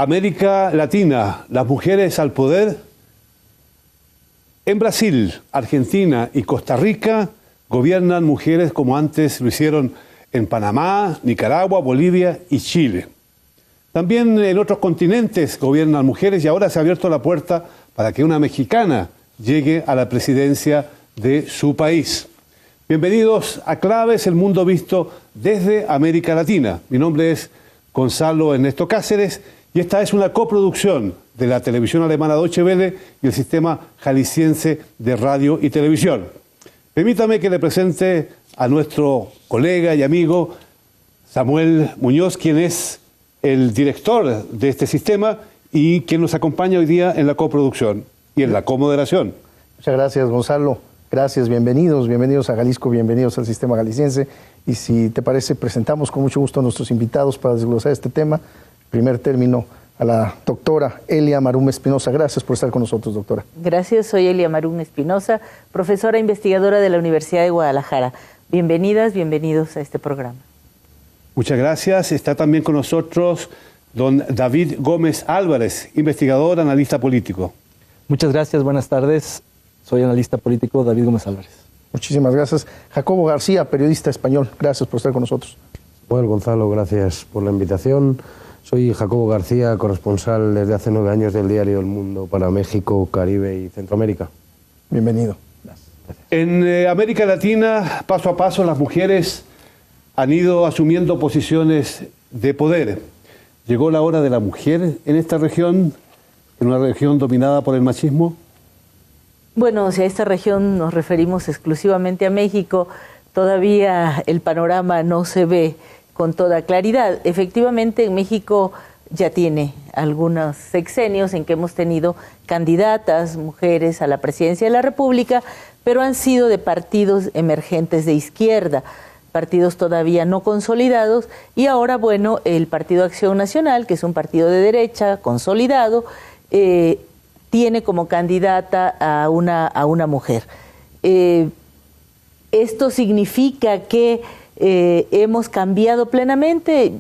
América Latina, las mujeres al poder. En Brasil, Argentina y Costa Rica gobiernan mujeres como antes lo hicieron en Panamá, Nicaragua, Bolivia y Chile. También en otros continentes gobiernan mujeres y ahora se ha abierto la puerta para que una mexicana llegue a la presidencia de su país. Bienvenidos a Claves, el mundo visto desde América Latina. Mi nombre es Gonzalo Ernesto Cáceres y esta es una coproducción de la televisión alemana Deutsche Welle y el sistema jalisciense de radio y televisión. Permítame que le presente a nuestro colega y amigo Samuel Muñoz, quien es el director de este sistema y quien nos acompaña hoy día en la coproducción y en la comoderación. Muchas gracias, Gonzalo. Gracias, bienvenidos a Jalisco, bienvenidos al sistema jalisciense. Y si te parece, presentamos con mucho gusto a nuestros invitados para desglosar este tema. En primer término, a la doctora Elia Marum Espinosa. Gracias por estar con nosotros, doctora. Gracias, soy Elia Marum Espinosa, profesora investigadora de la Universidad de Guadalajara. Bienvenidas, bienvenidos a este programa. Muchas gracias. Está también con nosotros don David Gómez Álvarez, investigador, analista político. Muchas gracias, buenas tardes. Soy analista político David Gómez Álvarez. Muchísimas gracias. Jacobo García, periodista español. Gracias por estar con nosotros. Bueno, Gonzalo, gracias por la invitación. Soy Jacobo García, corresponsal desde hace 9 años del diario El Mundo para México, Caribe y Centroamérica. Bienvenido. Gracias. En América Latina, paso a paso, las mujeres han ido asumiendo posiciones de poder. ¿Llegó la hora de la mujer en esta región, en una región dominada por el machismo? Bueno, si a esta región nos referimos exclusivamente a México, todavía el panorama no se ve con toda claridad. Efectivamente, en México ya tiene algunos sexenios en que hemos tenido candidatas, mujeres a la presidencia de la República, pero han sido de partidos emergentes de izquierda, partidos todavía no consolidados, y ahora, bueno, el Partido Acción Nacional, que es un partido de derecha consolidado, tiene como candidata a una mujer. Esto significa que hemos cambiado plenamente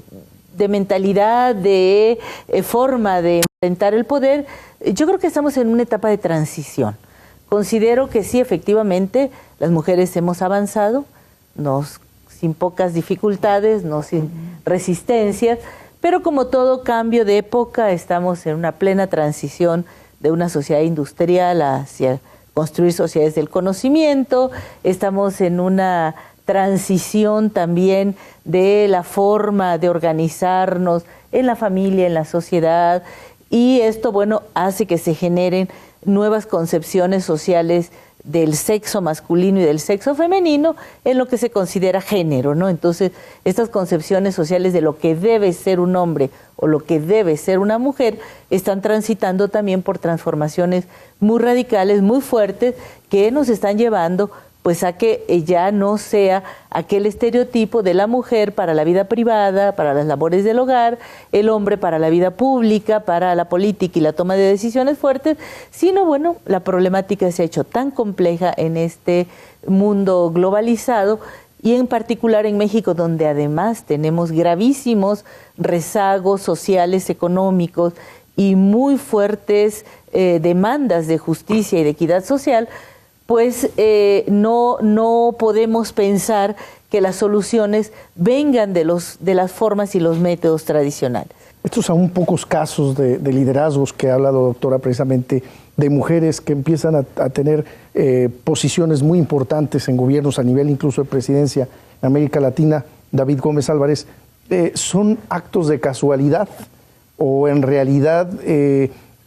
de mentalidad, de forma de enfrentar el poder. Yo creo que estamos en una etapa de transición. Considero que sí, efectivamente, las mujeres hemos avanzado, sin pocas dificultades, sin resistencias, pero como todo cambio de época, estamos en una plena transición de una sociedad industrial hacia construir sociedades del conocimiento. Estamos en una transición también de la forma de organizarnos en la familia, en la sociedad, y esto, bueno, hace que se generen nuevas concepciones sociales del sexo masculino y del sexo femenino en lo que se considera género, ¿no? Entonces, estas concepciones sociales de lo que debe ser un hombre o lo que debe ser una mujer están transitando también por transformaciones muy radicales, muy fuertes, que nos están llevando pues a que ya no sea aquel estereotipo de la mujer para la vida privada, para las labores del hogar, el hombre para la vida pública, para la política y la toma de decisiones fuertes, sino, bueno, la problemática se ha hecho tan compleja en este mundo globalizado y en particular en México, donde además tenemos gravísimos rezagos sociales, económicos y muy fuertes demandas de justicia y de equidad social, pues no podemos pensar que las soluciones vengan de las formas y los métodos tradicionales. Estos son pocos casos de liderazgos que ha hablado, doctora, precisamente de mujeres que empiezan a tener posiciones muy importantes en gobiernos a nivel incluso de presidencia en América Latina. David Gómez Álvarez, ¿son actos de casualidad o en realidad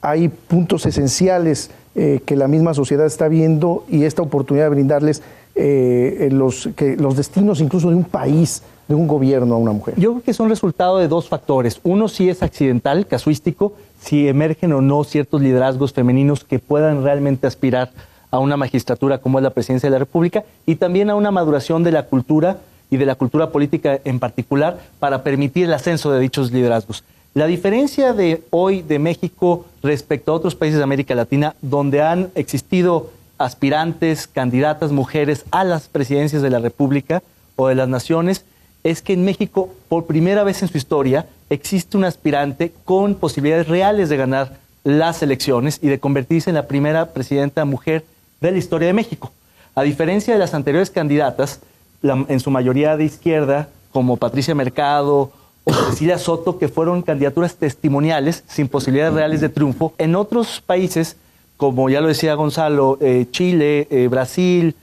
hay puntos esenciales que la misma sociedad está viendo y esta oportunidad de brindarles los destinos incluso de un país, de un gobierno a una mujer? Yo creo que son resultado de dos factores. Uno, si es accidental, casuístico, si emergen o no ciertos liderazgos femeninos que puedan realmente aspirar a una magistratura como es la presidencia de la República, y también a una maduración de la cultura y de la cultura política en particular para permitir el ascenso de dichos liderazgos. La diferencia de hoy de México respecto a otros países de América Latina, donde han existido aspirantes, candidatas, mujeres a las presidencias de la República o de las naciones, es que en México, por primera vez en su historia, existe un aspirante con posibilidades reales de ganar las elecciones y de convertirse en la primera presidenta mujer de la historia de México. A diferencia de las anteriores candidatas, en su mayoría de izquierda, como Patricia Mercado o Cecilia Soto, que fueron candidaturas testimoniales sin posibilidades reales de triunfo, en otros países, como ya lo decía Gonzalo, Chile, Brasil,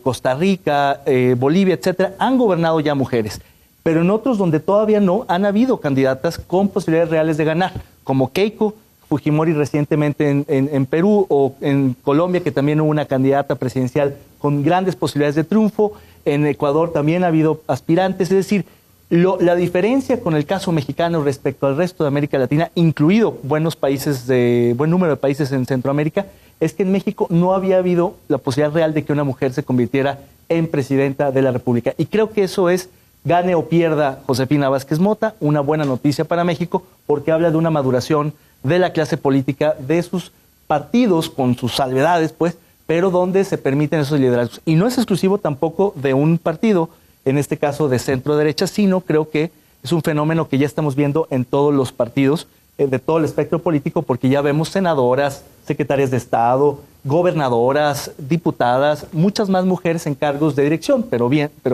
Costa Rica, Bolivia, etcétera, han gobernado ya mujeres. Pero en otros donde todavía no, han habido candidatas con posibilidades reales de ganar, como Keiko Fujimori recientemente en Perú, o en Colombia, que también hubo una candidata presidencial con grandes posibilidades de triunfo. En Ecuador también ha habido aspirantes. Es decir, la diferencia con el caso mexicano respecto al resto de América Latina, incluido buen número de países en Centroamérica, es que en México no había habido la posibilidad real de que una mujer se convirtiera en presidenta de la República. Y creo que eso es, gane o pierda Josefina Vázquez Mota, una buena noticia para México, porque habla de una maduración de la clase política, de sus partidos, con sus salvedades, pues, pero donde se permiten esos liderazgos. Y no es exclusivo tampoco de un partido, en este caso de centro-derecha, sino creo que es un fenómeno que ya estamos viendo en todos los partidos, de todo el espectro político, porque ya vemos senadoras, secretarias de Estado, gobernadoras, diputadas, muchas más mujeres en cargos de dirección, pero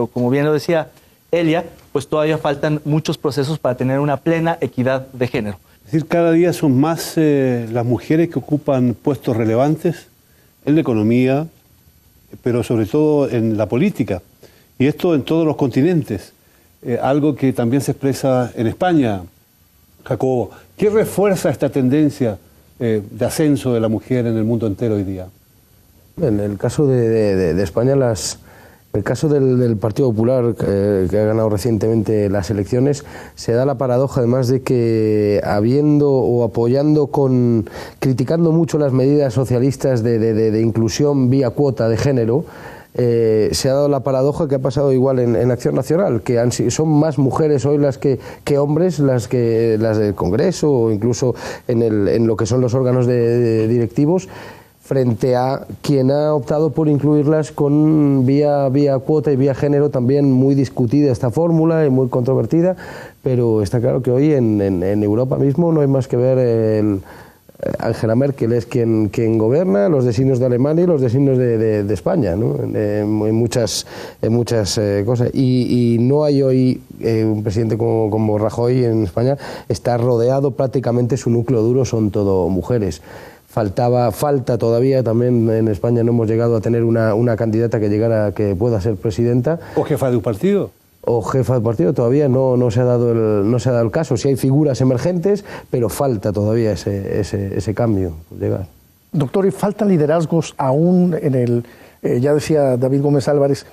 como bien lo decía Elia, pues todavía faltan muchos procesos para tener una plena equidad de género. Es decir, cada día son más las mujeres que ocupan puestos relevantes en la economía, pero sobre todo en la política. Y esto en todos los continentes. Algo que también se expresa en España. Jacobo, ¿qué refuerza esta tendencia de ascenso de la mujer en el mundo entero hoy día? En el caso de España, el caso del Partido Popular, que ha ganado recientemente las elecciones, se da la paradoja además de que habiendo o apoyando criticando mucho las medidas socialistas de inclusión vía cuota de género, se ha dado la paradoja que ha pasado igual en Acción Nacional, que son más mujeres hoy las que hombres, las del Congreso o incluso en lo que son los órganos directivos, frente a quien ha optado por incluirlas con vía cuota y vía género, también muy discutida esta fórmula y muy controvertida, pero está claro que hoy en Europa mismo no hay más que ver Angela Merkel es quien gobierna, los designios de Alemania y los designios de España, ¿no? en muchas cosas. Y no hay hoy un presidente como Rajoy en España, está rodeado, prácticamente su núcleo duro son todo mujeres. Falta todavía, también en España no hemos llegado a tener una candidata que pueda ser presidenta. ¿O jefa de un partido? O jefa de partido, todavía no se ha dado el caso. Sí hay figuras emergentes, pero falta todavía ese cambio por llegar. Doctor, ¿y faltan liderazgos aún ya decía David Gómez Álvarez,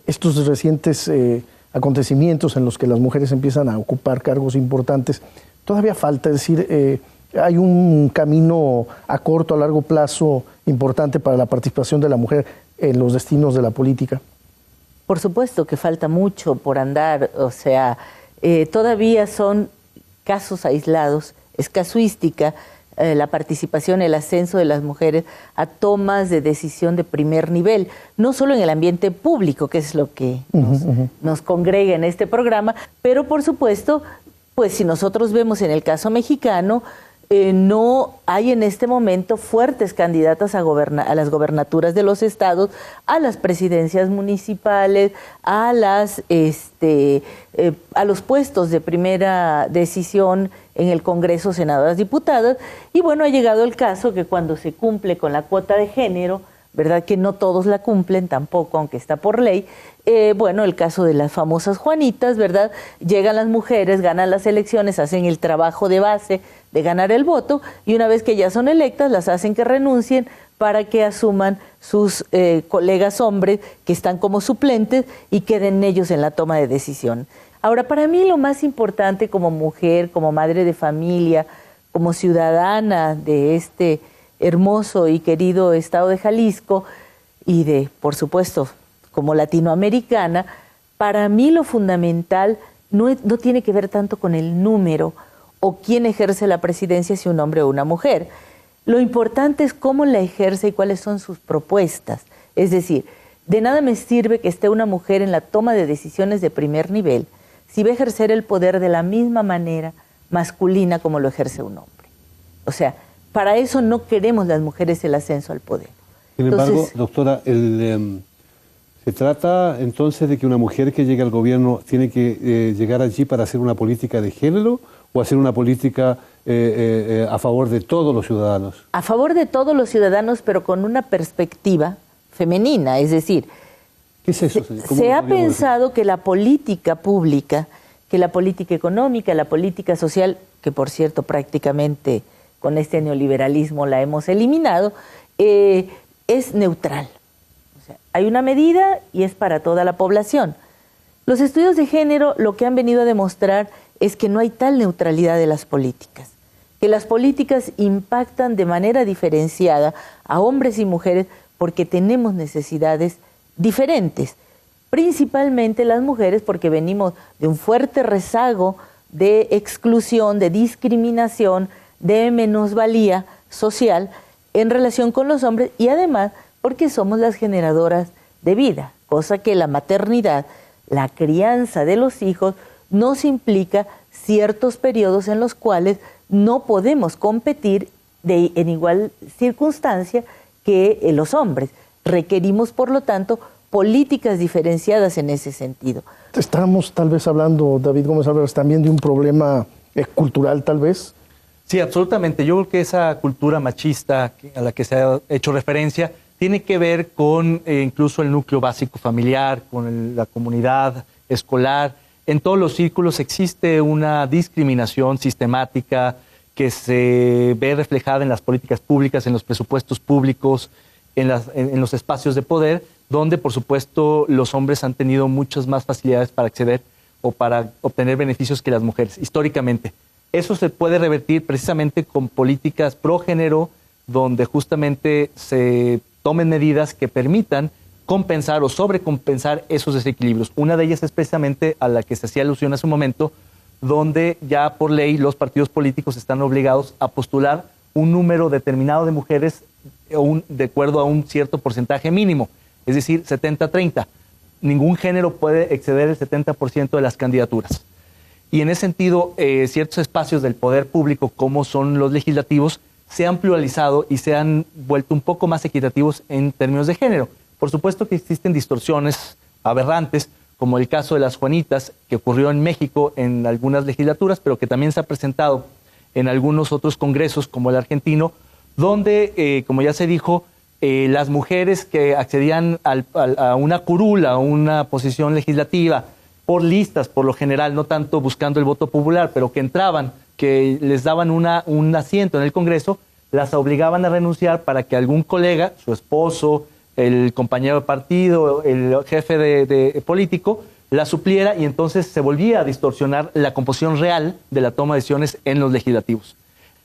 estos recientes acontecimientos en los que las mujeres empiezan a ocupar cargos importantes? Todavía falta, es decir, hay un camino a corto, a largo plazo importante para la participación de la mujer en los destinos de la política. Por supuesto que falta mucho por andar, o sea, todavía son casos aislados, es casuística la participación, el ascenso de las mujeres a tomas de decisión de primer nivel, no solo en el ambiente público, que es lo que nos congrega en este programa, pero por supuesto, pues si nosotros vemos en el caso mexicano, no hay en este momento fuertes candidatas a las gobernaturas de los estados, a las presidencias municipales, a los puestos de primera decisión en el Congreso, senadoras, diputadas. Y bueno, ha llegado el caso que cuando se cumple con la cuota de género, ¿verdad? Que no todos la cumplen tampoco, aunque está por ley. Bueno, el caso de las famosas Juanitas, ¿verdad? Llegan las mujeres, ganan las elecciones, hacen el trabajo de base de ganar el voto y una vez que ya son electas las hacen que renuncien para que asuman sus colegas hombres que están como suplentes y queden ellos en la toma de decisión. Ahora, para mí lo más importante como mujer, como madre de familia, como ciudadana de este hermoso y querido estado de Jalisco y por supuesto, como latinoamericana, para mí lo fundamental no tiene que ver tanto con el número o quién ejerce la presidencia, si un hombre o una mujer. Lo importante es cómo la ejerce y cuáles son sus propuestas. Es decir, de nada me sirve que esté una mujer en la toma de decisiones de primer nivel si va a ejercer el poder de la misma manera masculina como lo ejerce un hombre. O sea, para eso no queremos las mujeres el ascenso al poder. Sin embargo, doctora, ¿se trata entonces de que una mujer que llegue al gobierno tiene que llegar allí para hacer una política de género o hacer una política a favor de todos los ciudadanos? A favor de todos los ciudadanos, pero con una perspectiva femenina, es decir, ¿qué es eso? Se ha pensado que la política pública, que la política económica, la política social, que por cierto prácticamente con este neoliberalismo la hemos eliminado, es neutral. O sea, hay una medida y es para toda la población. Los estudios de género lo que han venido a demostrar es que no hay tal neutralidad de las políticas, que las políticas impactan de manera diferenciada a hombres y mujeres porque tenemos necesidades diferentes, principalmente las mujeres porque venimos de un fuerte rezago de exclusión, de discriminación, de menosvalía social en relación con los hombres y además porque somos las generadoras de vida, cosa que la maternidad, la crianza de los hijos nos implica ciertos periodos en los cuales no podemos competir en igual circunstancia que los hombres. Requerimos, por lo tanto, políticas diferenciadas en ese sentido. Estamos tal vez hablando, David Gómez Álvarez, también de un problema cultural tal vez. Sí, absolutamente. Yo creo que esa cultura machista a la que se ha hecho referencia tiene que ver con incluso el núcleo básico familiar, con la comunidad escolar. En todos los círculos existe una discriminación sistemática que se ve reflejada en las políticas públicas, en los presupuestos públicos, en los espacios de poder, donde por supuesto los hombres han tenido muchas más facilidades para acceder o para obtener beneficios que las mujeres, históricamente. Eso se puede revertir precisamente con políticas pro género, donde justamente se tomen medidas que permitan compensar o sobrecompensar esos desequilibrios. Una de ellas es precisamente a la que se hacía alusión hace un momento, donde ya por ley los partidos políticos están obligados a postular un número determinado de mujeres de acuerdo a un cierto porcentaje mínimo, es decir, 70-30. Ningún género puede exceder el 70% de las candidaturas. Y en ese sentido, ciertos espacios del poder público, como son los legislativos, se han pluralizado y se han vuelto un poco más equitativos en términos de género. Por supuesto que existen distorsiones aberrantes, como el caso de las Juanitas, que ocurrió en México en algunas legislaturas, pero que también se ha presentado en algunos otros congresos, como el argentino, donde, como ya se dijo, las mujeres que accedían a una curul, a una posición legislativa, por listas, por lo general, no tanto buscando el voto popular, pero que entraban, que les daban un asiento en el Congreso, las obligaban a renunciar para que algún colega, su esposo, el compañero de partido, el jefe de político, la supliera y entonces se volvía a distorsionar la composición real de la toma de decisiones en los legislativos,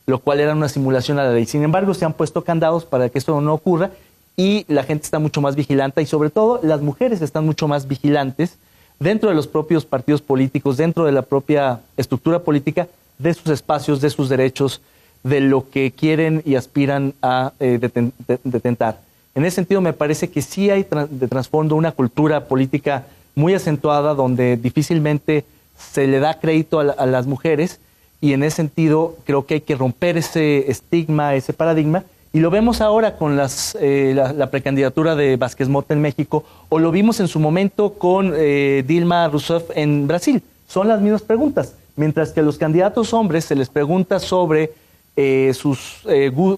lo cual era una simulación a la ley. Sin embargo, se han puesto candados para que esto no ocurra y la gente está mucho más vigilante y sobre todo las mujeres están mucho más vigilantes dentro de los propios partidos políticos, dentro de la propia estructura política, de sus espacios, de sus derechos, de lo que quieren y aspiran a detentar. En ese sentido, me parece que sí hay de trasfondo una cultura política muy acentuada donde difícilmente se le da crédito a las mujeres y en ese sentido creo que hay que romper ese estigma, ese paradigma. Y lo vemos ahora con la precandidatura de Vázquez Mota en México, o lo vimos en su momento con Dilma Rousseff en Brasil. Son las mismas preguntas. Mientras que a los candidatos hombres se les pregunta sobre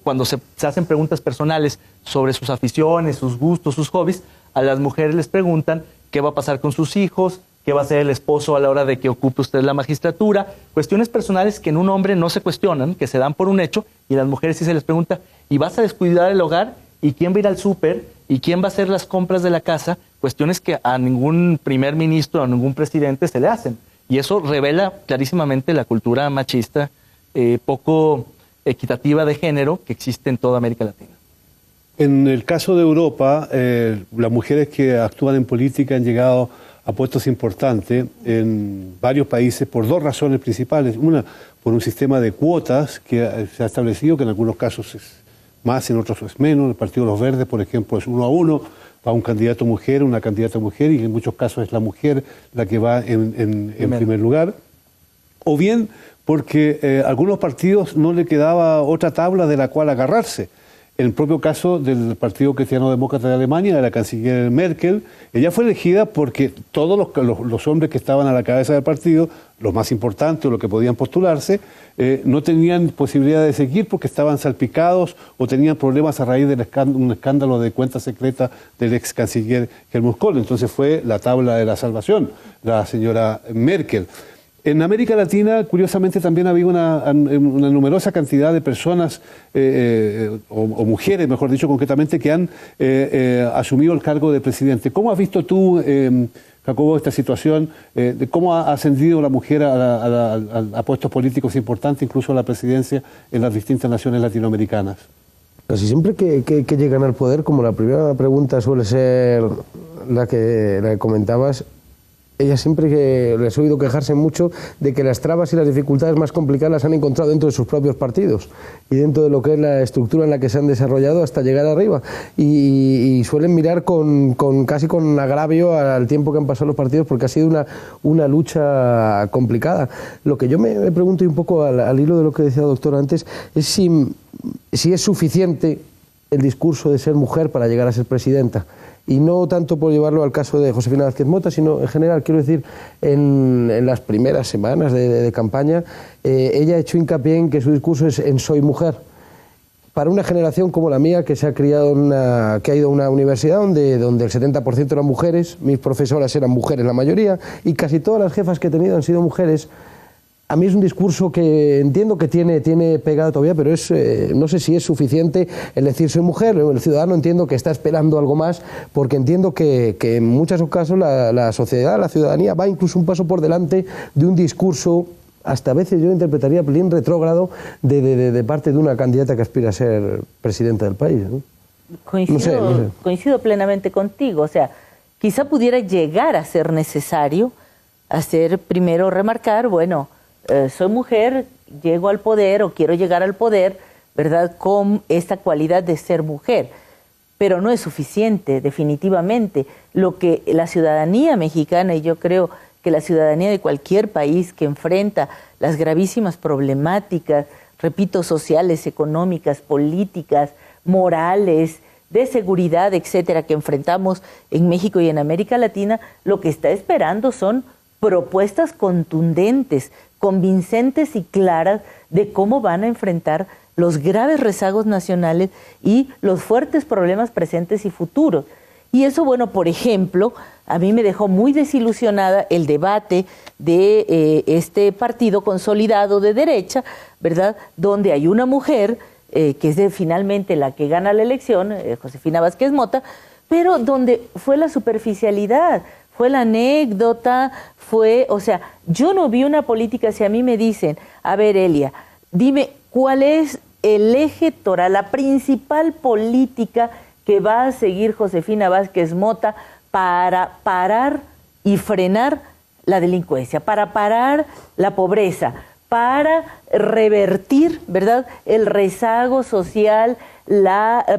cuando se hacen preguntas personales sobre sus aficiones, sus gustos, sus hobbies, a las mujeres les preguntan qué va a pasar con sus hijos, qué va a hacer el esposo a la hora de que ocupe usted la magistratura, cuestiones personales que en un hombre no se cuestionan, que se dan por un hecho, y a las mujeres sí se les pregunta, ¿y vas a descuidar el hogar? ¿Y quién va a ir al súper? ¿Y quién va a hacer las compras de la casa? Cuestiones que a ningún primer ministro, a ningún presidente se le hacen. Y eso revela clarísimamente la cultura machista, poco equitativa de género que existe en toda América Latina. En el caso de Europa, las mujeres que actúan en política han llegado a puestos importantes en varios países por dos razones principales. Una, por un sistema de cuotas que se ha establecido, que en algunos casos es más, en otros es menos. El Partido de los Verdes, por ejemplo, es 1 a 1. va un candidato mujer, una candidata mujer, y en muchos casos es la mujer la que va en primer lugar, o bien porque a algunos partidos no le quedaba otra tabla de la cual agarrarse. En el propio caso del Partido Cristiano Demócrata de Alemania, de la canciller Merkel, ella fue elegida porque todos los hombres que estaban a la cabeza del partido, los más importantes o los que podían postularse, no tenían posibilidad de seguir porque estaban salpicados o tenían problemas a raíz de un escándalo de cuenta secreta del ex canciller Helmut Kohl. Entonces fue la tabla de la salvación, la señora Merkel. En América Latina, curiosamente, también había una numerosa cantidad de personas, o mujeres, mejor dicho, concretamente, que han asumido el cargo de presidente. ¿Cómo has visto tú, Jacobo, esta situación? De ¿Cómo ha ascendido la mujer a puestos políticos importantes, incluso a la presidencia en las distintas naciones latinoamericanas? Casi siempre que llegan al poder, como la primera pregunta suele ser la que comentabas, ellas siempre que les he oído quejarse mucho de que las trabas y las dificultades más complicadas las han encontrado dentro de sus propios partidos y dentro de lo que es la estructura en la que se han desarrollado hasta llegar arriba, y suelen mirar casi con agravio al tiempo que han pasado los partidos, porque ha sido una lucha complicada. Lo que yo me pregunto, y un poco al hilo de lo que decía el doctor antes, es si es suficiente el discurso de ser mujer para llegar a ser presidenta. Y no tanto por llevarlo al caso de Josefina Vázquez Mota, sino en general, quiero decir, en las primeras semanas de campaña, ella ha hecho hincapié en que su discurso es en soy mujer. Para una generación como la mía, que se ha criado que ha ido a una universidad donde el 70% eran mujeres, mis profesoras eran mujeres la mayoría, y casi todas las jefas que he tenido han sido mujeres. A mí es un discurso que entiendo que tiene pegado todavía, pero no sé si es suficiente el decir soy mujer. El ciudadano entiendo que está esperando algo más, porque entiendo que en muchos casos la sociedad, la ciudadanía, va incluso un paso por delante de un discurso, hasta a veces yo interpretaría bien retrógrado, de parte de una candidata que aspira a ser presidenta del país, ¿no? Coincido plenamente contigo. O sea, quizá pudiera llegar a ser necesario hacer primero remarcar, bueno, soy mujer, llego al poder o quiero llegar al poder, ¿verdad?, con esta cualidad de ser mujer. Pero no es suficiente, definitivamente. Lo que la ciudadanía mexicana, y yo creo que la ciudadanía de cualquier país que enfrenta las gravísimas problemáticas, repito, sociales, económicas, políticas, morales, de seguridad, etcétera, que enfrentamos en México y en América Latina, lo que está esperando son propuestas contundentes, convincentes y claras de cómo van a enfrentar los graves rezagos nacionales y los fuertes problemas presentes y futuros. Y eso, bueno, por ejemplo, a mí me dejó muy desilusionada el debate de este partido consolidado de derecha, ¿verdad?, donde hay una mujer que es finalmente la que gana la elección, Josefina Vázquez Mota, pero donde fue la superficialidad, fue la anécdota, o sea, yo no vi una política. Si a mí me dicen, a ver, Elia, dime cuál es el eje toral, la principal política que va a seguir Josefina Vázquez Mota para parar y frenar la delincuencia, para parar la pobreza, para revertir, ¿verdad?, el rezago social,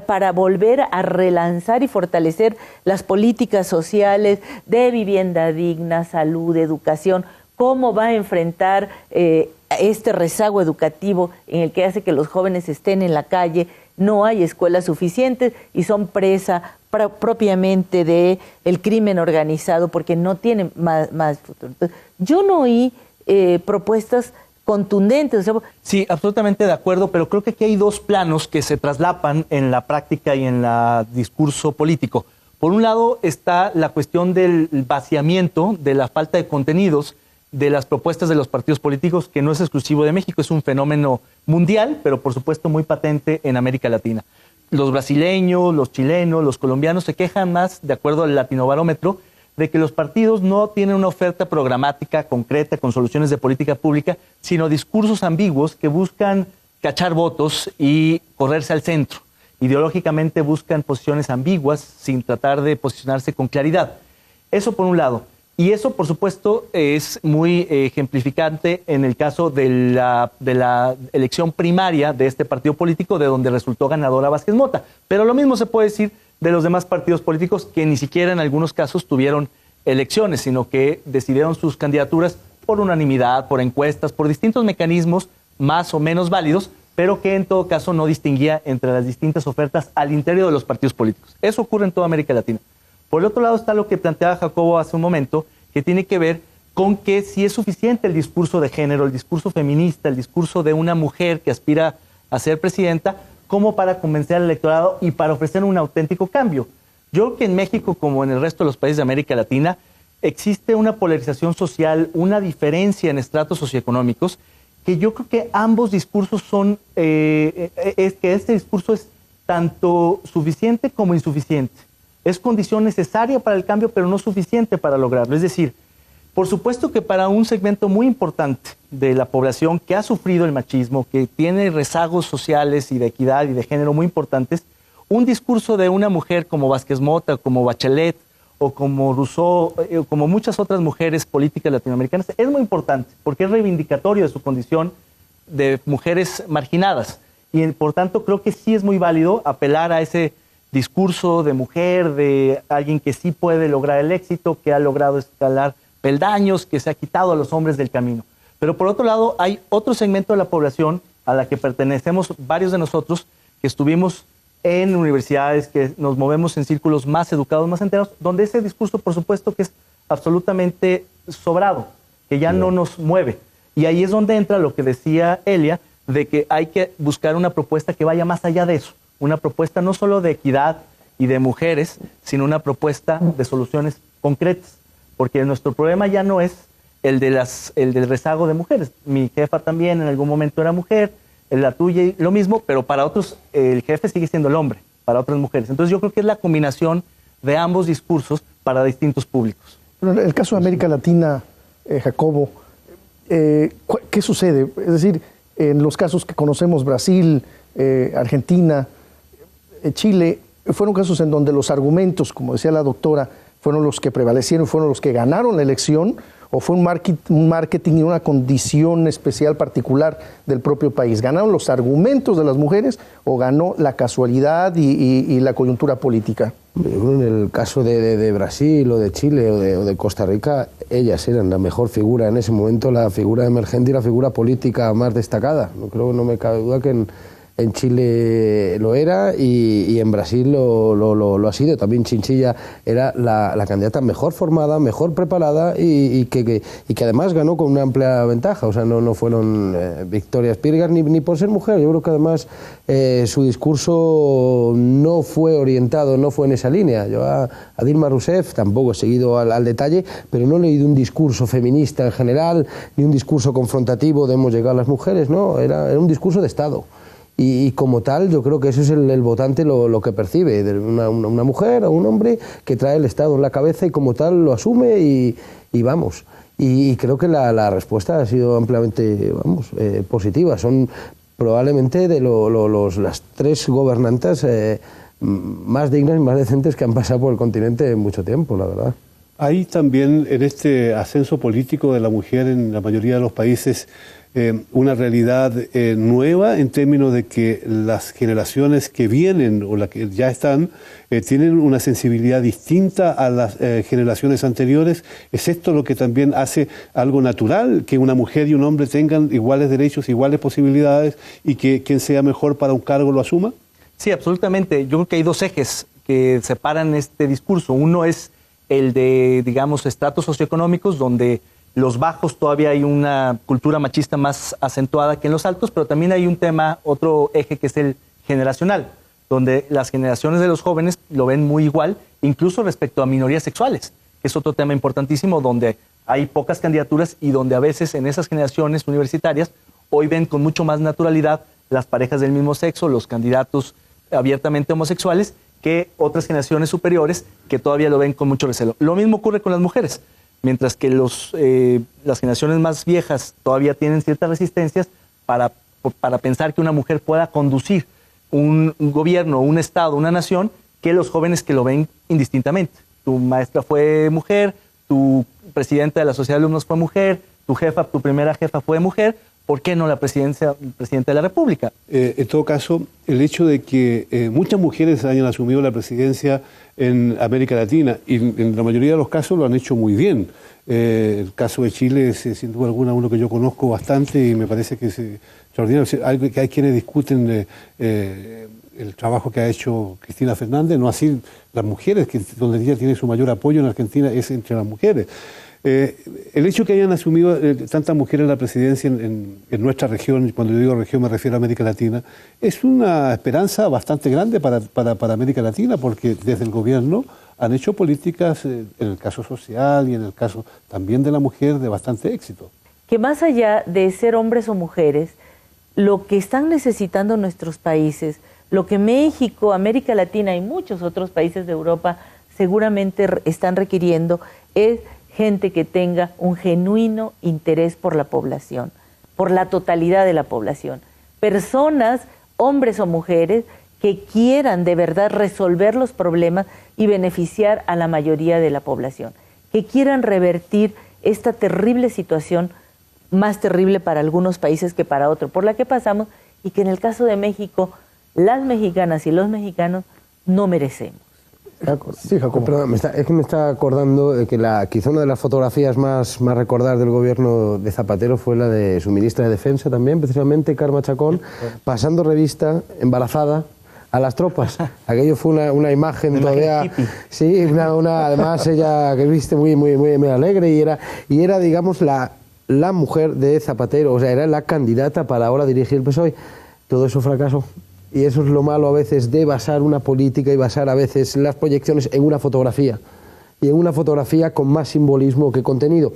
para volver a relanzar y fortalecer las políticas sociales de vivienda digna, salud, educación. ¿Cómo va a enfrentar este rezago educativo en el que hace que los jóvenes estén en la calle? No hay escuelas suficientes y son presa propiamente del crimen organizado porque no tienen más futuro. Entonces, yo no oí propuestas contundentes. O sea, sí, absolutamente de acuerdo, pero creo que aquí hay dos planos que se traslapan en la práctica y en el discurso político. Por un lado está la cuestión del vaciamiento, de la falta de contenidos de las propuestas de los partidos políticos, que no es exclusivo de México, es un fenómeno mundial, pero por supuesto muy patente en América Latina. Los brasileños, los chilenos, los colombianos se quejan más, de acuerdo al Latinobarómetro, de que los partidos no tienen una oferta programática concreta con soluciones de política pública, sino discursos ambiguos que buscan cachar votos y correrse al centro. Ideológicamente buscan posiciones ambiguas sin tratar de posicionarse con claridad. Eso por un lado. Y eso, por supuesto, es muy ejemplificante en el caso de la elección primaria de este partido político, de donde resultó ganadora Vázquez Mota. Pero lo mismo se puede decir de los demás partidos políticos que ni siquiera en algunos casos tuvieron elecciones, sino que decidieron sus candidaturas por unanimidad, por encuestas, por distintos mecanismos más o menos válidos, pero que en todo caso no distinguía entre las distintas ofertas al interior de los partidos políticos. Eso ocurre en toda América Latina. Por el otro lado está lo que planteaba Jacobo hace un momento, que tiene que ver con que si es suficiente el discurso de género, el discurso feminista, el discurso de una mujer que aspira a ser presidenta, como para convencer al electorado y para ofrecer un auténtico cambio. Yo creo que en México, como en el resto de los países de América Latina, existe una polarización social, una diferencia en estratos socioeconómicos, que yo creo que ambos discursos son, es que este discurso es tanto suficiente como insuficiente. Es condición necesaria para el cambio, pero no suficiente para lograrlo. Es decir, por supuesto que para un segmento muy importante de la población que ha sufrido el machismo, que tiene rezagos sociales y de equidad y de género muy importantes, un discurso de una mujer como Vázquez Mota, como Bachelet, o como Rousseau, como muchas otras mujeres políticas latinoamericanas, es muy importante porque es reivindicatorio de su condición de mujeres marginadas. Y por tanto creo que sí es muy válido apelar a ese discurso de mujer, de alguien que sí puede lograr el éxito, que ha logrado escalar peldaños, que se ha quitado a los hombres del camino. Pero por otro lado hay otro segmento de la población a la que pertenecemos varios de nosotros, que estuvimos en universidades, que nos movemos en círculos más educados, más enterados, donde ese discurso, por supuesto, que es absolutamente sobrado, que ya no nos mueve. Y ahí es donde entra lo que decía Elia, de que hay que buscar una propuesta que vaya más allá de eso. Una propuesta no solo de equidad y de mujeres, sino una propuesta de soluciones concretas. Porque nuestro problema ya no es el del rezago de mujeres. Mi jefa también en algún momento era mujer, la tuya lo mismo, pero para otros el jefe sigue siendo el hombre, para otras mujeres. Entonces yo creo que es la combinación de ambos discursos para distintos públicos. En el caso de América Latina, Jacobo, ¿qué sucede? Es decir, en los casos que conocemos, Brasil, Argentina, Chile, fueron casos en donde los argumentos, como decía la doctora, fueron los que prevalecieron, fueron los que ganaron la elección, o fue un marketing y una condición especial particular del propio país. ¿Ganaron los argumentos de las mujeres o ganó la casualidad y la coyuntura política? En el caso de Brasil o de Chile o de Costa Rica, ellas eran la mejor figura en ese momento, la figura emergente y la figura política más destacada. No me cabe duda que en Chile lo era y en Brasil lo ha sido. También Chinchilla era la candidata mejor formada, mejor preparada y que además ganó con una amplia ventaja. O sea, no fueron victorias pírrigas ni por ser mujer. Yo creo que además su discurso no fue orientado, no fue en esa línea. Yo a Dilma Rousseff tampoco he seguido al detalle, pero no he leído un discurso feminista en general, ni un discurso confrontativo de hemos llegado a las mujeres, no, era un discurso de Estado. Y como tal, yo creo que eso es el votante lo que percibe, de una mujer o un hombre que trae el Estado en la cabeza y como tal lo asume y vamos. Y creo que la respuesta ha sido ampliamente positiva. Son probablemente de las tres gobernantes más dignas y más decentes que han pasado por el continente en mucho tiempo, la verdad. Hay también en este ascenso político de la mujer en la mayoría de los países una realidad nueva en términos de que las generaciones que vienen o las que ya están tienen una sensibilidad distinta a las generaciones anteriores. ¿Es esto lo que también hace algo natural, que una mujer y un hombre tengan iguales derechos, iguales posibilidades y que quien sea mejor para un cargo lo asuma? Sí, absolutamente. Yo creo que hay dos ejes que separan este discurso. Uno es el de, digamos, estratos socioeconómicos, donde los bajos todavía hay una cultura machista más acentuada que en los altos, pero también hay un tema, otro eje que es el generacional, donde las generaciones de los jóvenes lo ven muy igual, incluso respecto a minorías sexuales, que es otro tema importantísimo, donde hay pocas candidaturas y donde a veces en esas generaciones universitarias hoy ven con mucho más naturalidad las parejas del mismo sexo, los candidatos abiertamente homosexuales, que otras generaciones superiores que todavía lo ven con mucho recelo. Lo mismo ocurre con las mujeres. Mientras que las generaciones más viejas todavía tienen ciertas resistencias para pensar que una mujer pueda conducir un gobierno, un Estado, una nación, que los jóvenes que lo ven indistintamente. Tu maestra fue mujer, tu presidenta de la sociedad de alumnos fue mujer, tu primera jefa fue mujer, ¿por qué no el presidente de la República? En todo caso, el hecho de que muchas mujeres hayan asumido la presidencia en América Latina, y en la mayoría de los casos lo han hecho muy bien. El caso de Chile es sin duda alguna uno que yo conozco bastante y me parece que es extraordinario. Hay quienes discuten el trabajo que ha hecho Cristina Fernández, no así las mujeres, que donde ella tiene su mayor apoyo en Argentina es entre las mujeres. El hecho que hayan asumido tantas mujeres la presidencia en nuestra región, cuando yo digo región me refiero a América Latina, es una esperanza bastante grande para América Latina, porque desde el gobierno han hecho políticas, en el caso social y en el caso también de la mujer, de bastante éxito. Que más allá de ser hombres o mujeres, lo que están necesitando nuestros países, lo que México, América Latina y muchos otros países de Europa seguramente están requiriendo es gente que tenga un genuino interés por la población, por la totalidad de la población. Personas, hombres o mujeres, que quieran de verdad resolver los problemas y beneficiar a la mayoría de la población, que quieran revertir esta terrible situación, más terrible para algunos países que para otros, por la que pasamos, y que en el caso de México, las mexicanas y los mexicanos no merecemos. Sí, Jacobo. Perdón, es que me está acordando de que quizá una de las fotografías más recordadas del gobierno de Zapatero fue la de su ministra de Defensa también, precisamente, Karma Chacón, pasando revista, embarazada, a las tropas. Aquello fue una imagen todavía... Sí, además ella que viste muy alegre y era digamos, la mujer de Zapatero, o sea, era la candidata para ahora dirigir el PSOE. Todo eso fracasó. Y eso es lo malo a veces de basar una política y basar a veces las proyecciones en una fotografía. Y en una fotografía con más simbolismo que contenido.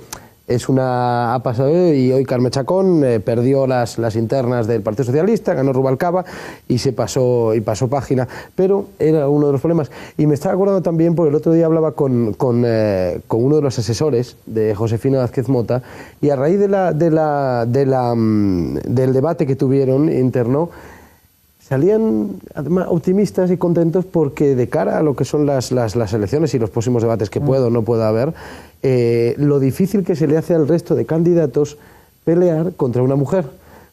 Ha pasado y hoy Carme Chacón perdió las internas del Partido Socialista, ganó Rubalcaba y pasó página. Pero era uno de los problemas. Y me estaba acordando también, porque el otro día hablaba con uno de los asesores de Josefina Vázquez Mota, y a raíz del debate que tuvieron interno, salían además optimistas y contentos porque de cara a lo que son las elecciones y los próximos debates que pueda o no pueda haber, lo difícil que se le hace al resto de candidatos pelear contra una mujer.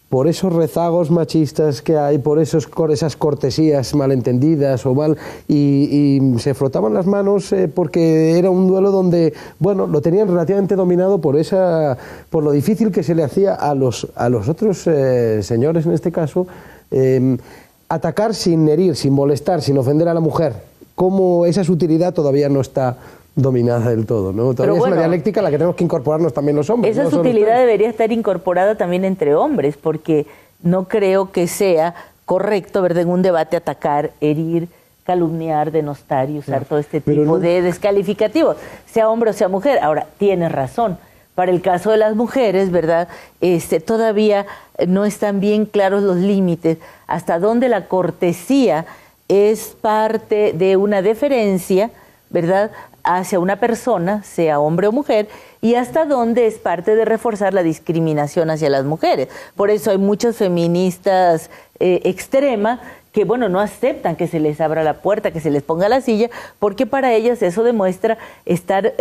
Por esos rezagos machistas que hay, por esas cortesías malentendidas o mal, y se frotaban las manos porque era un duelo donde, bueno, lo tenían relativamente dominado por lo difícil que se le hacía a los otros señores, en este caso, atacar sin herir, sin molestar, sin ofender a la mujer. Cómo esa sutilidad todavía no está dominada del todo, ¿no? Todavía es una dialéctica a la que tenemos que incorporarnos también los hombres. Esa sutilidad debería estar incorporada también entre hombres, porque no creo que sea correcto, ¿verdad?, en un debate atacar, herir, calumniar, denostar y usar todo este tipo de descalificativos, sea hombre o sea mujer. Ahora, tienes razón. Para el caso de las mujeres, ¿verdad?, todavía no están bien claros los límites hasta dónde la cortesía es parte de una deferencia, ¿verdad?, hacia una persona, sea hombre o mujer, y hasta dónde es parte de reforzar la discriminación hacia las mujeres. Por eso hay muchas feministas extremas que, bueno, no aceptan que se les abra la puerta, que se les ponga la silla, porque para ellas eso demuestra estar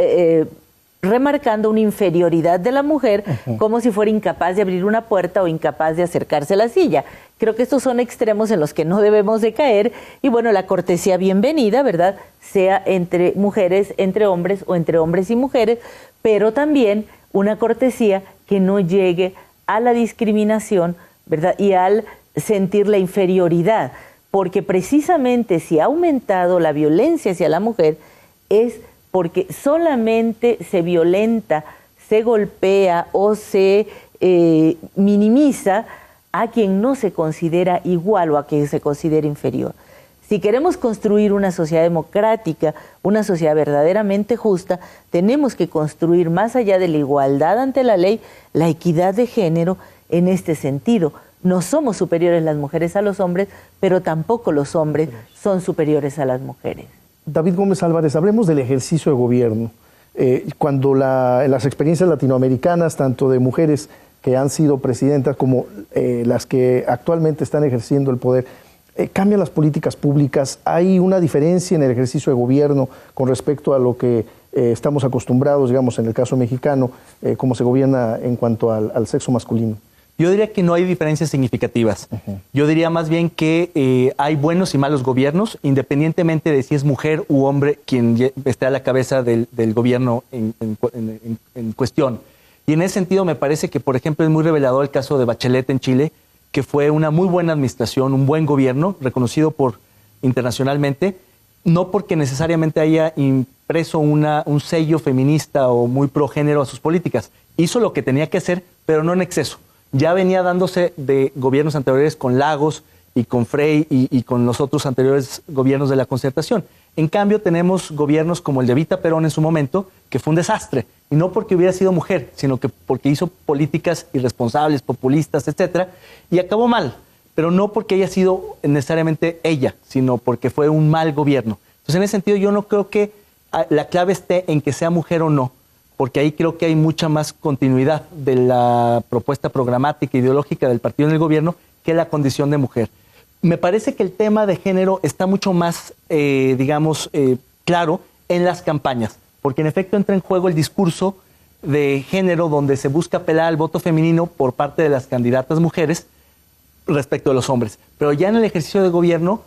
remarcando una inferioridad de la mujer, como si fuera incapaz de abrir una puerta o incapaz de acercarse a la silla. Creo que estos son extremos en los que no debemos de caer, y bueno, la cortesía bienvenida, ¿verdad?, sea entre mujeres, entre hombres o entre hombres y mujeres, pero también una cortesía que no llegue a la discriminación, ¿verdad?, y al sentir la inferioridad, porque precisamente si ha aumentado la violencia hacia la mujer es porque solamente se violenta, se golpea o se minimiza a quien no se considera igual o a quien se considera inferior. Si queremos construir una sociedad democrática, una sociedad verdaderamente justa, tenemos que construir, más allá de la igualdad ante la ley, la equidad de género en este sentido. No somos superiores las mujeres a los hombres, pero tampoco los hombres son superiores a las mujeres. David Gómez Álvarez, hablemos del ejercicio de gobierno. Cuando las experiencias latinoamericanas, tanto de mujeres que han sido presidentas como las que actualmente están ejerciendo el poder, cambian las políticas públicas, ¿hay una diferencia en el ejercicio de gobierno con respecto a lo que estamos acostumbrados, digamos, en el caso mexicano, cómo se gobierna en cuanto al sexo masculino? Yo diría que no hay diferencias significativas. Yo diría más bien que hay buenos y malos gobiernos, independientemente de si es mujer u hombre quien esté a la cabeza del gobierno en cuestión. Y en ese sentido me parece que, por ejemplo, es muy revelador el caso de Bachelet en Chile, que fue una muy buena administración, un buen gobierno, reconocido internacionalmente, no porque necesariamente haya impreso un sello feminista o muy progénero a sus políticas. Hizo lo que tenía que hacer, pero no en exceso. Ya venía dándose de gobiernos anteriores con Lagos y con Frei y con los otros anteriores gobiernos de la Concertación. En cambio, tenemos gobiernos como el de Evita Perón en su momento, que fue un desastre. Y no porque hubiera sido mujer, sino que porque hizo políticas irresponsables, populistas, etcétera, y acabó mal. Pero no porque haya sido necesariamente ella, sino porque fue un mal gobierno. Entonces, en ese sentido, yo no creo que la clave esté en que sea mujer o no, porque ahí creo que hay mucha más continuidad de la propuesta programática e ideológica del partido en el gobierno que la condición de mujer. Me parece que el tema de género está mucho más, claro en las campañas, porque en efecto entra en juego el discurso de género donde se busca apelar al voto femenino por parte de las candidatas mujeres respecto de los hombres. Pero ya en el ejercicio de gobierno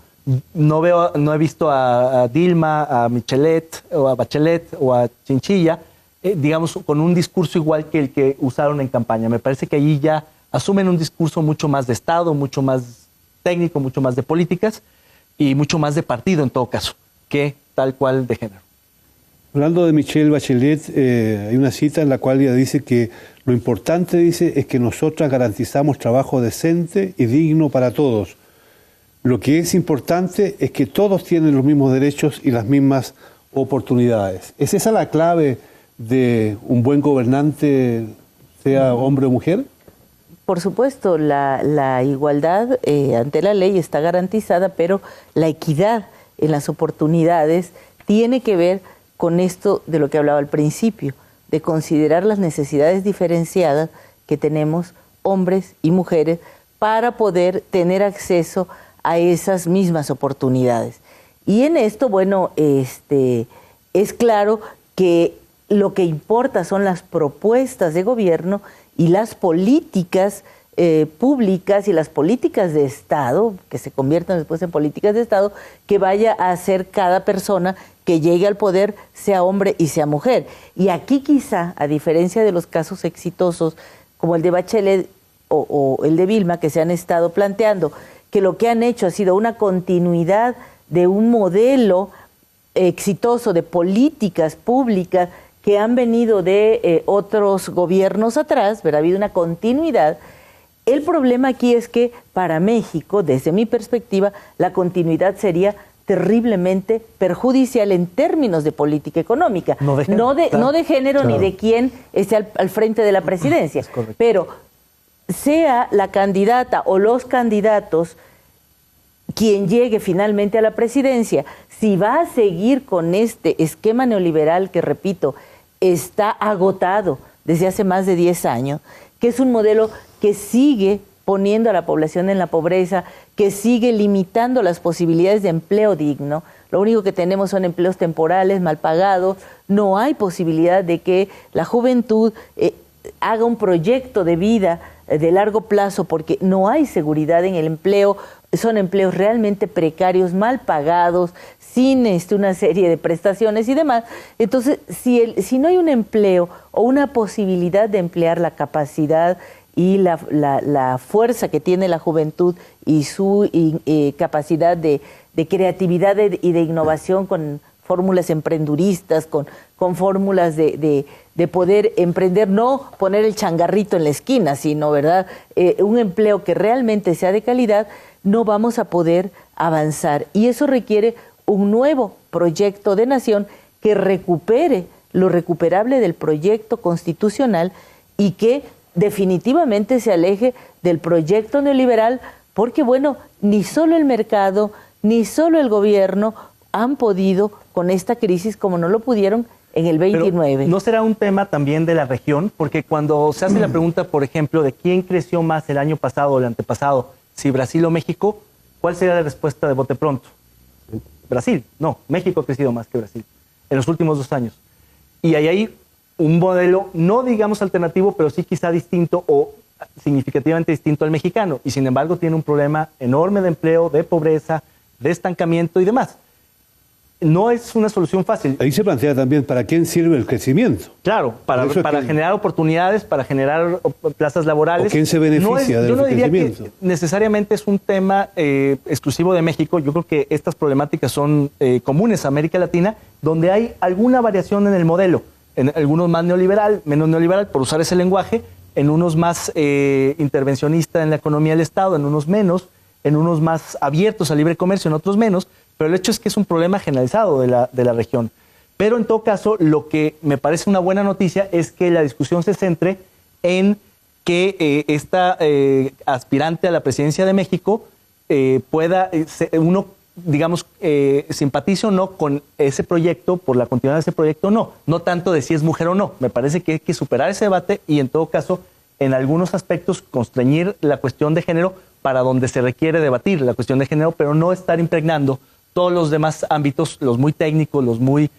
no he visto a Dilma, a Michelet o a Bachelet o a Chinchilla, con un discurso igual que el que usaron en campaña. Me parece que allí ya asumen un discurso mucho más de Estado, mucho más técnico, mucho más de políticas y mucho más de partido en todo caso, que tal cual de género. Hablando de Michelle Bachelet, hay una cita en la cual ella dice que lo importante, dice, es que nosotras garantizamos trabajo decente y digno para todos. Lo que es importante es que todos tienen los mismos derechos y las mismas oportunidades. ¿Es esa la clave de un buen gobernante, sea hombre o mujer? Por supuesto, la igualdad ante la ley está garantizada, pero la equidad en las oportunidades tiene que ver con esto de lo que hablaba al principio, de considerar las necesidades diferenciadas que tenemos hombres y mujeres para poder tener acceso a esas mismas oportunidades. Y en esto, bueno, es claro que lo que importa son las propuestas de gobierno y las políticas públicas y las políticas de Estado, que se conviertan después en políticas de Estado, que vaya a hacer cada persona que llegue al poder, sea hombre y sea mujer. Y aquí quizá, a diferencia de los casos exitosos como el de Bachelet o el de Vilma, que se han estado planteando, que lo que han hecho ha sido una continuidad de un modelo exitoso de políticas públicas que han venido de otros gobiernos atrás, pero ha habido una continuidad. El problema aquí es que para México, desde mi perspectiva, la continuidad sería terriblemente perjudicial en términos de política económica. No de género, claro, ni de quién esté al frente de la presidencia. Pero sea la candidata o los candidatos quien llegue finalmente a la presidencia, si va a seguir con este esquema neoliberal que, repito, está agotado desde hace más de 10 años, que es un modelo que sigue poniendo a la población en la pobreza, que sigue limitando las posibilidades de empleo digno. Lo único que tenemos son empleos temporales, mal pagados. No hay posibilidad de que la juventud haga un proyecto de vida de largo plazo, porque no hay seguridad en el empleo. Son empleos realmente precarios, mal pagados, sin una serie de prestaciones y demás. Entonces, si no hay un empleo o una posibilidad de emplear la capacidad y la fuerza que tiene la juventud y su capacidad de creatividad y de innovación con fórmulas emprenduristas, con fórmulas de poder emprender, no poner el changarrito en la esquina, sino, ¿verdad?, un empleo que realmente sea de calidad, no vamos a poder avanzar. Y eso requiere un nuevo proyecto de nación que recupere lo recuperable del proyecto constitucional y que definitivamente se aleje del proyecto neoliberal, porque, bueno, ni solo el mercado, ni solo el gobierno han podido con esta crisis como no lo pudieron en el 29. Pero ¿no será un tema también de la región? Porque cuando se hace la pregunta, por ejemplo, de quién creció más el año pasado o el antepasado, si Brasil o México, ¿cuál sería la respuesta de bote pronto? Brasil. No, México ha crecido más que Brasil en los últimos 2 años. Y ahí hay un modelo, no digamos alternativo, pero sí quizá distinto o significativamente distinto al mexicano y sin embargo tiene un problema enorme de empleo, de pobreza, de estancamiento y demás. No es una solución fácil. Ahí se plantea también para quién sirve el crecimiento. Claro, para generar oportunidades, para generar plazas laborales. ¿O quién se beneficia del crecimiento? Yo no diría que necesariamente es un tema exclusivo de México. Yo creo que estas problemáticas son comunes a América Latina, donde hay alguna variación en el modelo. En algunos más neoliberal, menos neoliberal, por usar ese lenguaje, en unos más intervencionista en la economía del Estado, en unos menos, en unos más abiertos al libre comercio, en otros menos. Pero el hecho es que es un problema generalizado de la región. Pero en todo caso, lo que me parece una buena noticia es que la discusión se centre en que esta aspirante a la presidencia de México pueda, uno, digamos, simpatice o no con ese proyecto, por la continuidad de ese proyecto, no tanto de si es mujer o no. Me parece que hay que superar ese debate y en todo caso, en algunos aspectos, constreñir la cuestión de género para donde se requiere debatir la cuestión de género, pero no estar impregnando todos los demás ámbitos, los muy técnicos, los muy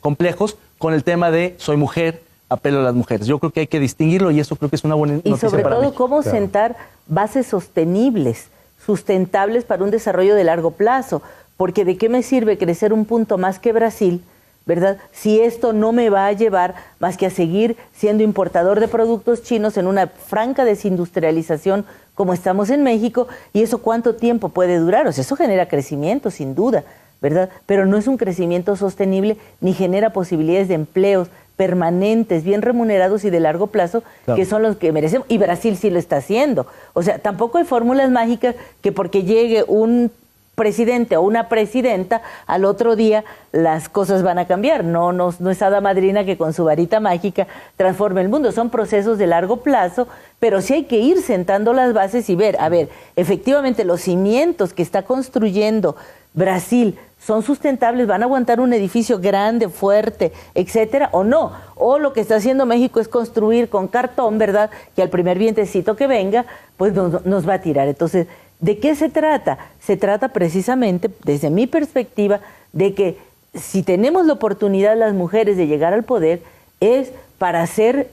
complejos, con el tema de soy mujer, apelo a las mujeres. Yo creo que hay que distinguirlo y eso creo que es una buena noticia. Y sobre todo, México. cómo sentar bases sostenibles, sustentables para un desarrollo de largo plazo, porque ¿de qué me sirve crecer un punto más que Brasil, verdad? Si esto no me va a llevar más que a seguir siendo importador de productos chinos en una franca desindustrialización como estamos en México, y eso cuánto tiempo puede durar. O sea, eso genera crecimiento, sin duda, ¿verdad? Pero no es un crecimiento sostenible ni genera posibilidades de empleos permanentes, bien remunerados y de largo plazo, claro, que son los que merecemos. Y Brasil sí lo está haciendo. O sea, tampoco hay fórmulas mágicas que porque llegue un presidente o una presidenta, al otro día las cosas van a cambiar. No es hada madrina que con su varita mágica transforme el mundo. Son procesos de largo plazo, pero sí hay que ir sentando las bases y ver, a ver, efectivamente los cimientos que está construyendo Brasil son sustentables, van a aguantar un edificio grande, fuerte, etcétera, o no. O lo que está haciendo México es construir con cartón, ¿verdad? Que al primer vientecito que venga, pues nos va a tirar. Entonces, ¿de qué se trata? Se trata precisamente, desde mi perspectiva, de que si tenemos la oportunidad las mujeres de llegar al poder, es para hacer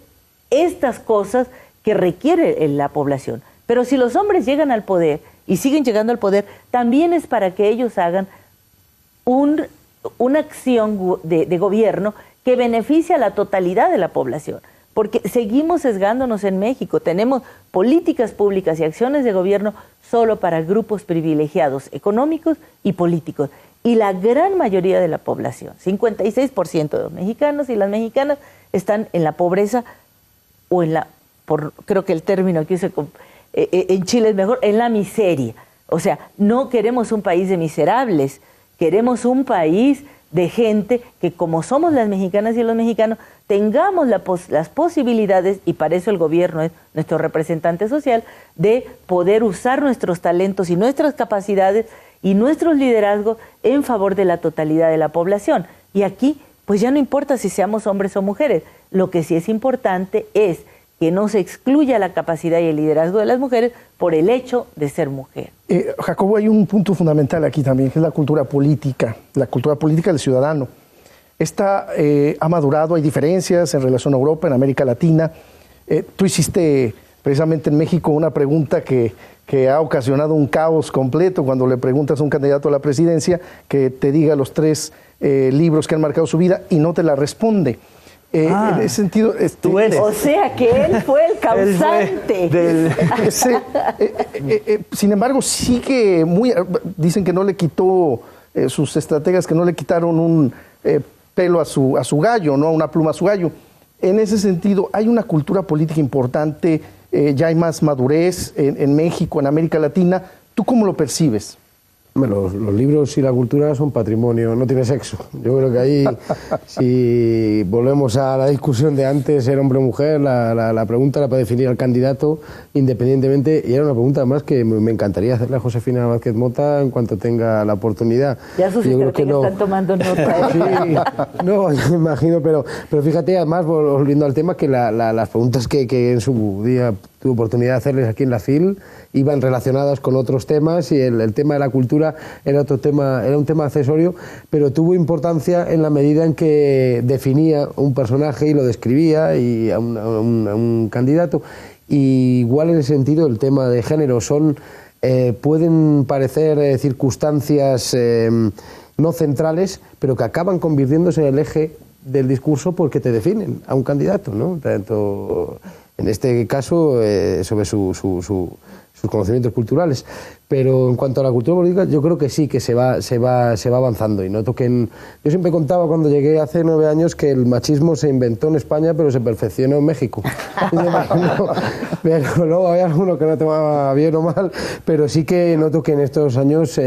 estas cosas que requiere la población. Pero si los hombres llegan al poder y siguen llegando al poder, también es para que ellos hagan una acción de gobierno que beneficie a la totalidad de la población. Porque seguimos sesgándonos en México. Tenemos políticas públicas y acciones de gobierno solo para grupos privilegiados económicos y políticos. Y la gran mayoría de la población, 56% de los mexicanos y las mexicanas, están en la pobreza o creo que el término que use en Chile es mejor, en la miseria. O sea, no queremos un país de miserables, queremos un país de gente que, como somos las mexicanas y los mexicanos, tengamos las posibilidades, y para eso el gobierno es nuestro representante social, de poder usar nuestros talentos y nuestras capacidades y nuestros liderazgos en favor de la totalidad de la población. Y aquí, pues ya no importa si seamos hombres o mujeres, lo que sí es importante es que no se excluya la capacidad y el liderazgo de las mujeres por el hecho de ser mujer. Jacobo, hay un punto fundamental aquí también, que es la cultura política del ciudadano. Esta ha madurado, hay diferencias en relación a Europa, en América Latina. Tú hiciste precisamente en México una pregunta que ha ocasionado un caos completo cuando le preguntas a un candidato a la presidencia que te diga los 3 libros que han marcado su vida y no te la responde. En ese sentido, tú eres. O sea que él fue el causante. Sin embargo, sigue dicen que no le quitó, sus estrategas que no le quitaron un pelo a su gallo, ¿no? Una pluma a su gallo. En ese sentido, hay una cultura política importante, ya hay más madurez en México, en América Latina. ¿Tú cómo lo percibes? Bueno, los libros y la cultura son patrimonio, no tiene sexo. Yo creo que ahí, si volvemos a la discusión de antes, era hombre o mujer, la pregunta era para definir al candidato independientemente, y era una pregunta además que me encantaría hacerle a Josefina Vázquez Mota en cuanto tenga la oportunidad. Ya sus estrategas están tomando nota. Sí, no, me imagino, pero fíjate, además, volviendo al tema, que las preguntas que en su día tuve oportunidad de hacerles aquí en la FIL iban relacionadas con otros temas, y el tema de la cultura candidatura era un tema accesorio, pero tuvo importancia en la medida en que definía un personaje y lo describía y a un candidato. Y igual en ese sentido el tema de género pueden parecer circunstancias no centrales, pero que acaban convirtiéndose en el eje del discurso porque te definen a un candidato, ¿no? Tanto en este caso sobre sus conocimientos culturales. Pero en cuanto a la cultura política, yo creo que sí, que se va avanzando. Y noto que yo siempre contaba cuando llegué hace 9 años que el machismo se inventó en España, pero se perfeccionó en México. Pero luego había alguno que no tomaba bien o mal, pero sí que noto que en estos años,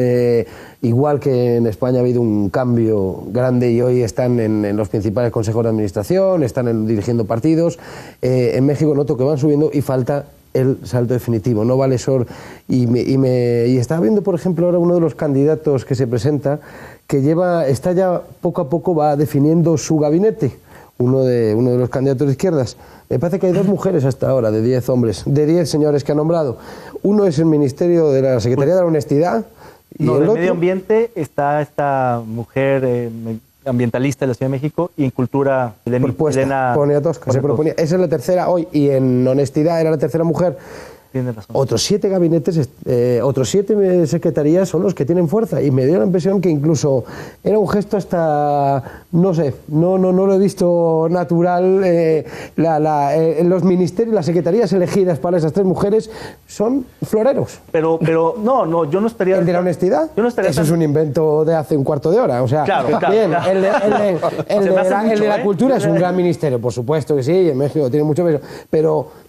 igual que en España ha habido un cambio grande y hoy están en los principales consejos de administración, están dirigiendo partidos, en México noto que van subiendo y falta el salto definitivo, no vale solo. Y estaba viendo, por ejemplo, ahora uno de los candidatos que se presenta, que está ya poco a poco va definiendo su gabinete, uno de los candidatos de izquierdas. Me parece que hay 2 mujeres hasta ahora, de 10 hombres, de 10 señores que ha nombrado. Uno es el Ministerio de la Secretaría de la Honestidad. Y no, el del otro, Medio Ambiente está esta mujer ambientalista de la Ciudad de México, y en Cultura, Elena Poniatowska, se proponía. Esa es la tercera hoy, y en Honestidad era la tercera mujer. Tienes razón. Otros 7 gabinetes, otros 7 secretarías son los que tienen fuerza, y me dio la impresión que incluso era un gesto hasta, no sé, no lo he visto natural. Los ministerios, las secretarías elegidas para esas 3 mujeres son floreros. Pero no, yo no estaría... ¿El de la honestidad? Yo no estaría Eso es un invento de hace un cuarto de hora. O sea, claro. Bien, el de la cultura es un gran ministerio, por supuesto que sí, en México tiene mucho peso, pero...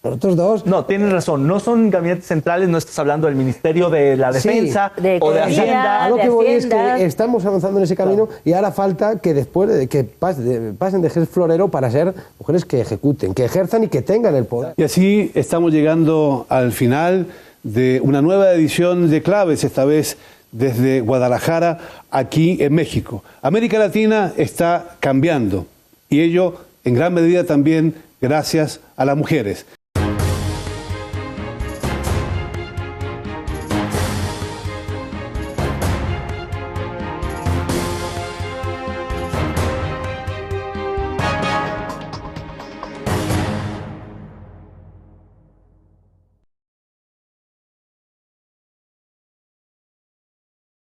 Los otros 2... No, tienes razón. No son gabinetes centrales, no estás hablando del Ministerio de la Defensa, de o de Economía, Hacienda. A lo que voy es Hacienda. que estamos avanzando en ese camino, y ahora falta que después que pasen de ser florero para ser mujeres que ejecuten, que ejerzan y que tengan el poder. Y así estamos llegando al final de una nueva edición de Claves, esta vez desde Guadalajara, aquí en México. América Latina está cambiando, y ello en gran medida también gracias a las mujeres.